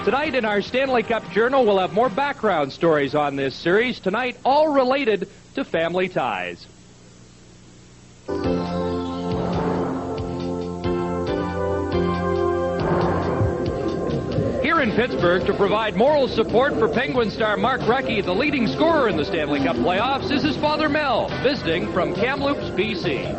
Tonight in our Stanley Cup Journal, we'll have more background stories on this series. Tonight, all related to family ties. Here in Pittsburgh, to provide moral support for Penguin star Mark Recchi, the leading scorer in the Stanley Cup playoffs, is his father Mel, visiting from Kamloops, BC.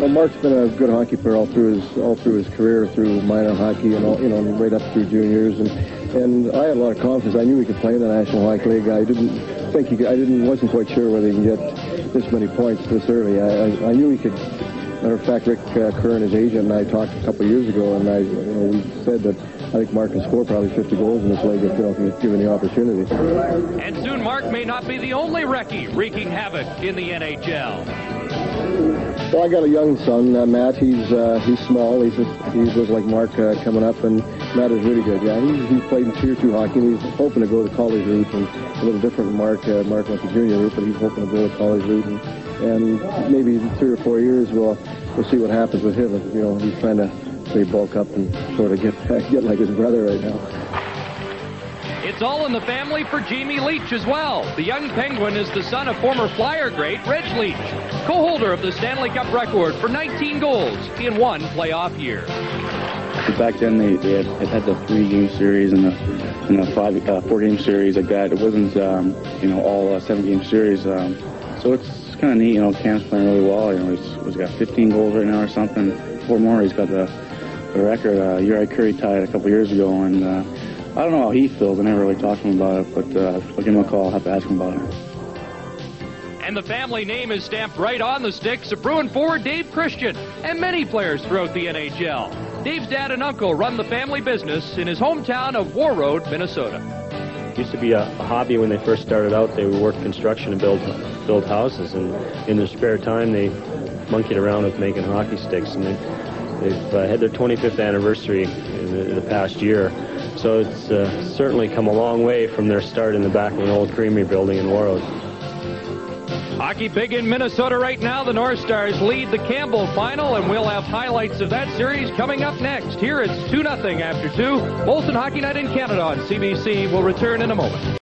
Well, Mark's been a good hockey player all through his career, through minor hockey and all, right up through juniors, and I had a lot of confidence. I knew he could play in the National Hockey League. I wasn't quite sure whether he can get this many points this early. I knew he could. Matter of fact, Rick Curran, his agent, and I talked a couple of years ago, and we said that I think Mark can score probably 50 goals in this league if he's given the opportunity. And soon Mark may not be the only Recchi wreaking havoc in the NHL. Well, I got a young son, Matt. He's small. He's just like Mark coming up, and Matt is really good. Yeah, he's played in Tier 2 hockey, and he's hoping to go the college route, and a little different than Mark. Mark went the junior route, but he's hoping to go the college route, and maybe in 3 or 4 years we'll see what happens with him. He's trying to bulk up and sort of get like his brother right now. It's all in the family for Jamie Leach as well. The young Penguin is the son of former Flyer great Reg Leach, co-holder of the Stanley Cup record for 19 goals in one playoff year. Back then they had the 3-game series and the 4-game series like that. It wasn't all 7-game series. So it's kind of neat. Cam's playing really well. He's got 15 goals right now or something. 4 more. He's got the record. Uri Curry tied a couple years ago, and I don't know how he feels. I never really talked to him about it, but I'll give him a call. I'll have to ask him about it. And the family name is stamped right on the sticks of Bruin forward Dave Christian and many players throughout the NHL. Dave's dad and uncle run the family business in his hometown of Warroad, Minnesota. It used to be a hobby when they first started out. They would work construction and build houses, and in their spare time they monkeyed around with making hockey sticks. And they've had their 25th anniversary in the past year. So it's certainly come a long way from their start in the back of an old creamery building in Warroad. Hockey big in Minnesota right now. The North Stars lead the Campbell final, and we'll have highlights of that series coming up next. Here it's 2-0 after 2. Bolton Hockey Night in Canada on CBC will return in a moment.